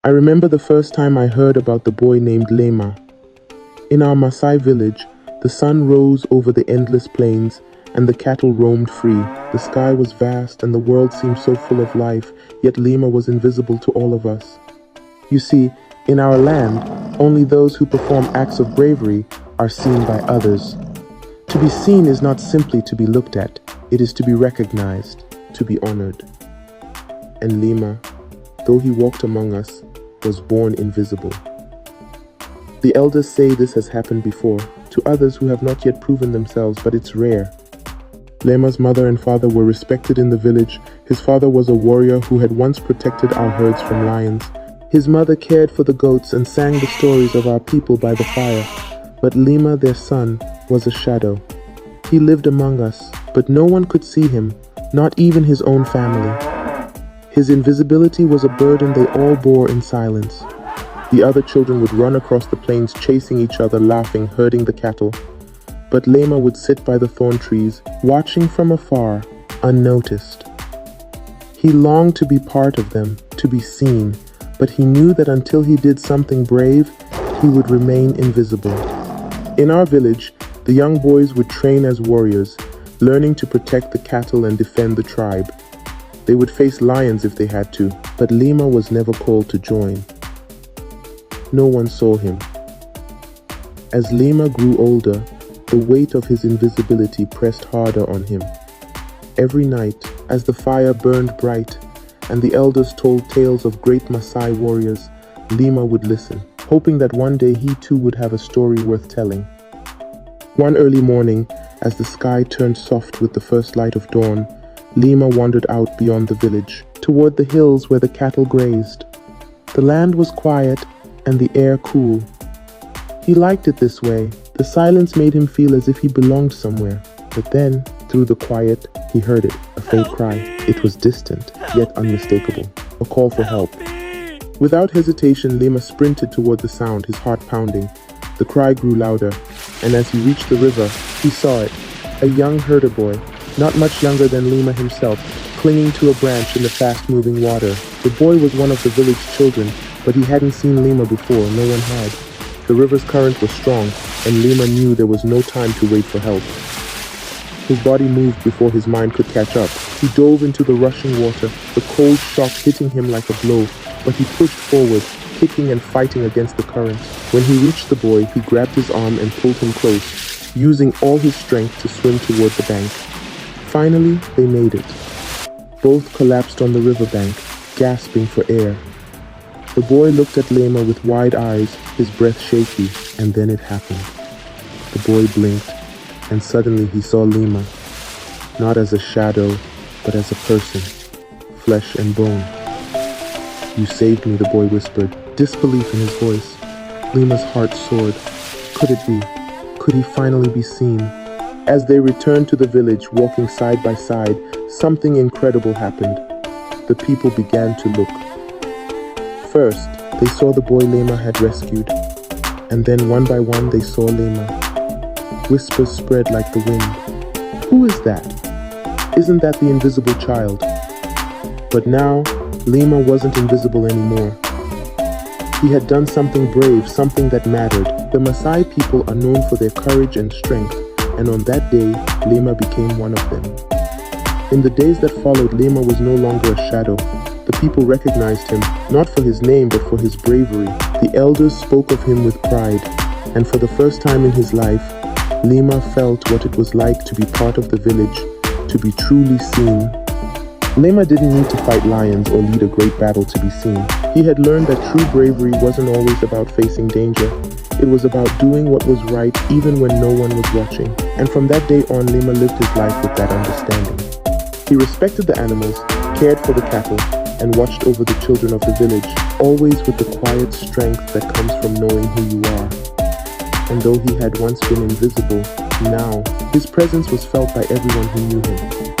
I remember the first time I heard about the boy named Lima. In our Massai village, the sun rose over the endless plains and the cattle roamed free. The sky was vast and the world seemed so full of life, yet Lima was invisible to all of us. You see, in our land, only those who perform acts of bravery are seen by others. To be seen is not simply to be looked at, it is to be recognized, to be honored. And Lima, though he walked among us, was born invisible. The elders say this has happened before, to others who have not yet proven themselves, but it's rare. Lima's mother and father were respected in the village. His father was a warrior who had once protected our herds from lions. His mother cared for the goats and sang the stories of our people by the fire. But Lima, their son, was a shadow. He lived among us, but no one could see him, not even his own family. His invisibility was a burden they all bore in silence. The other children would run across the plains chasing each other, laughing, herding the cattle. But Lima would sit by the thorn trees, watching from afar, unnoticed. He longed to be part of them, to be seen, but he knew that until he did something brave, he would remain invisible. In our village, the young boys would train as warriors, learning to protect the cattle and defend the tribe. They would face lions if they had to, but Lima was never called to join. No one saw him. As Lima grew older, the weight of his invisibility pressed harder on him. Every night, as the fire burned bright, and the elders told tales of great Maasai warriors, Lima would listen, hoping that one day he too would have a story worth telling. One early morning, as the sky turned soft with the first light of dawn, Lima wandered out beyond the village, toward the hills where the cattle grazed. The land was quiet and the air cool. He liked it this way. The silence made him feel as if he belonged somewhere. But then, through the quiet, he heard it, a faint cry. It was distant, yet unmistakable, a call for help. Without hesitation, Lima sprinted toward the sound, his heart pounding. The cry grew louder, and as he reached the river, he saw it, a young herder boy, not much younger than Lima himself, clinging to a branch in the fast-moving water. The boy was one of the village children, but he hadn't seen Lima before, no one had. The river's current was strong, and Lima knew there was no time to wait for help. His body moved before his mind could catch up. He dove into the rushing water, the cold shock hitting him like a blow, but he pushed forward, kicking and fighting against the current. When he reached the boy, he grabbed his arm and pulled him close, using all his strength to swim toward the bank. Finally, they made it. Both collapsed on the riverbank, gasping for air. The boy looked at Lima with wide eyes, his breath shaky, and then it happened. The boy blinked, and suddenly he saw Lima, not as a shadow, but as a person, flesh and bone. "You saved me," the boy whispered, disbelief in his voice. Lima's heart soared. Could it be? Could he finally be seen? As they returned to the village, walking side by side, something incredible happened. The people began to look. First, they saw the boy Lima had rescued, and then one by one they saw Lima. Whispers spread like the wind. "Who is that? Isn't that the invisible child?" But now, Lima wasn't invisible anymore. He had done something brave, something that mattered. The Maasai people are known for their courage and strength, and on that day, Lima became one of them. In the days that followed, Lima was no longer a shadow. The people recognized him, not for his name, but for his bravery. The elders spoke of him with pride, and for the first time in his life, Lima felt what it was like to be part of the village, to be truly seen. Lima didn't need to fight lions or lead a great battle to be seen. He had learned that true bravery wasn't always about facing danger. It was about doing what was right even when no one was watching. And from that day on, Lima lived his life with that understanding. He respected the animals, cared for the cattle, and watched over the children of the village, always with the quiet strength that comes from knowing who you are. And though he had once been invisible, now his presence was felt by everyone who knew him.